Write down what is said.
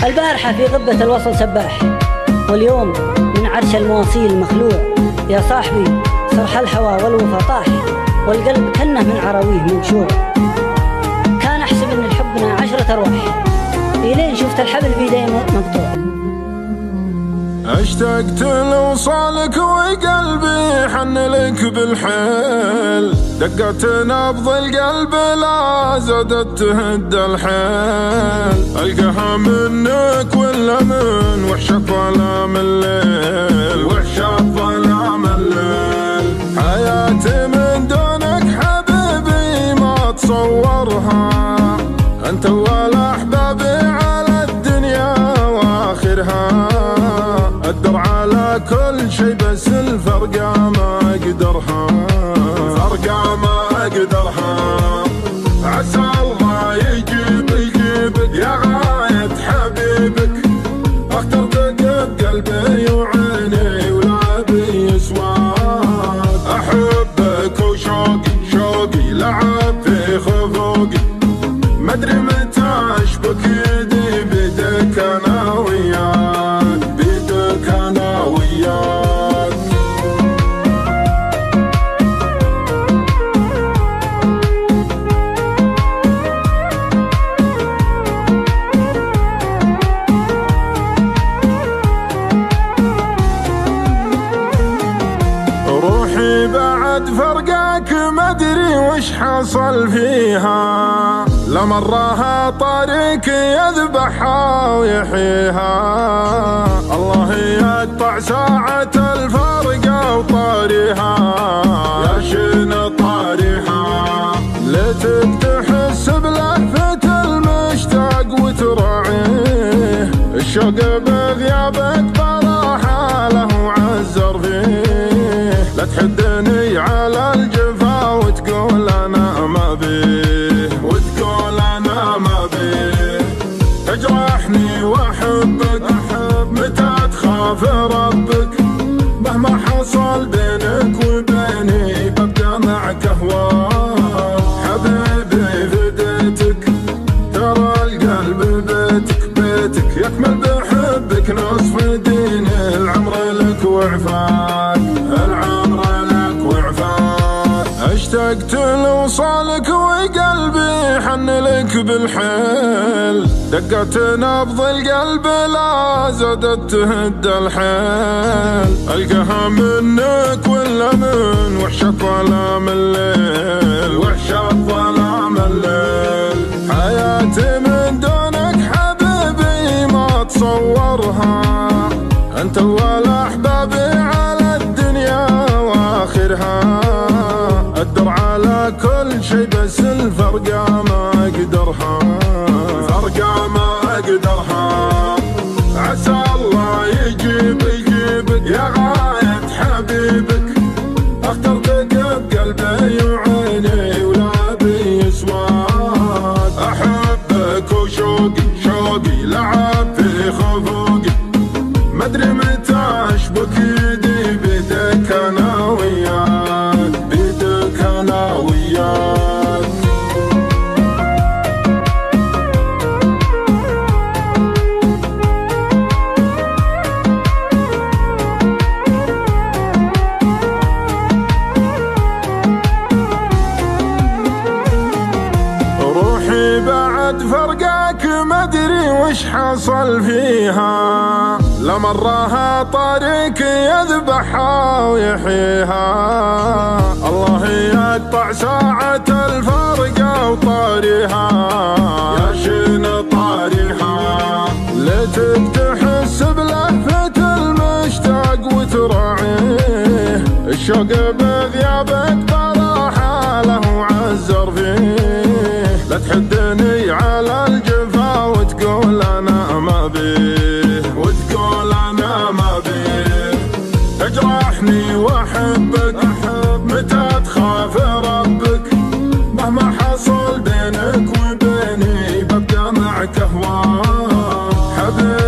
البارحة في غبة الوصل سباح، واليوم من عرش المواصيل مخلوع. يا صاحبي صرح الهوى والوفا طاح، والقلب كنه من عراويه موجوع. كان أحسب إن الحبنا 10 أرواح، إلين شفت الحبل بيدي مقطوع. اشتقت لوصالك وقلبي حن لك بالحيل، دقت نبض القلب لا زادت تهد الحيل. القاها منك ولا من وحشة ظلام الليل، وحشة ظلام الليل. حياتي من دونك حبيبي ما تصورها، انت اول احبابي على الدنيا واخرها. أقدر على كل شي بس الفرقة ما أقدرها، الفرقة ما أقدرها. عسى الله يجيبك يا غاية حبيبك، اخترتك بقلبي وعيني ولا بيسواك. أحبك وشوقي شوقي لعب في خفوقي، مدري متى أشبك يدي بيدك أنا وياك، أنا وياك. روحي بعد فرقك مدري وش حصل فيها، لمراها طريق يذبحها ويحييها. الله يقطع ساعة الفرقة وطاريها، يا شين طاريها. ليتك تحس بلهفة المشتاق وتراعيه، الشوق بغيابك براحة له عزر فيه. لا تحدني على الجفا وتقول أنا ما بيه، وتقول أنا ما بيه. تجرحني وأحبك متى تخاف ربك، مهما حصل بينك وبيني ببقى معك أهواك. حبيبي فديتك ترى القلب بيتك بيتك، يكمل بحبك نصف دين. العمر لك وعفاك، العمر لك وعفاك. اشتقت لوصالك وقلبي حن لك بالحيل، دقت نبض القلب لا زادت تهد الحيل. القاها منك ولا من وحشة ظلام الليل، وحشة ظلام الليل. حياتي من دونك حبيبي ما تصورها، انت اول احبابي على الدنيا واخرها. اقدر على كل شي بس الفرقة ما اقدرها، الفرقة ما اقدرها. عسى الله يجيبك يا غاية حبيبك، اخترتك بقلبي وعيني ولا بيسواك. احبك وشوقي شوقي لعب في خفوقي، مدري متى اشبك يدي بيدك انا وياك، بيدك انا وياك. روحي بعد فرقك مدري وش حصل فيها، لمراها طريق يذبحها ويحييها. الله يقطع ساعة الفرقة وطاريها، يا شين طاريها. ليتك تحس بلهفة المشتاق وتراعيه، الشوق بغيابك براحة له عزر فيه. لا تحدني على الجفا وتقول أنا ما بيه، وتقول أنا ما بيه. تجرحني وأحبك متى تخاف ربك، مهما حصل بينك وبيني ببقى معك أهواك. حبيبي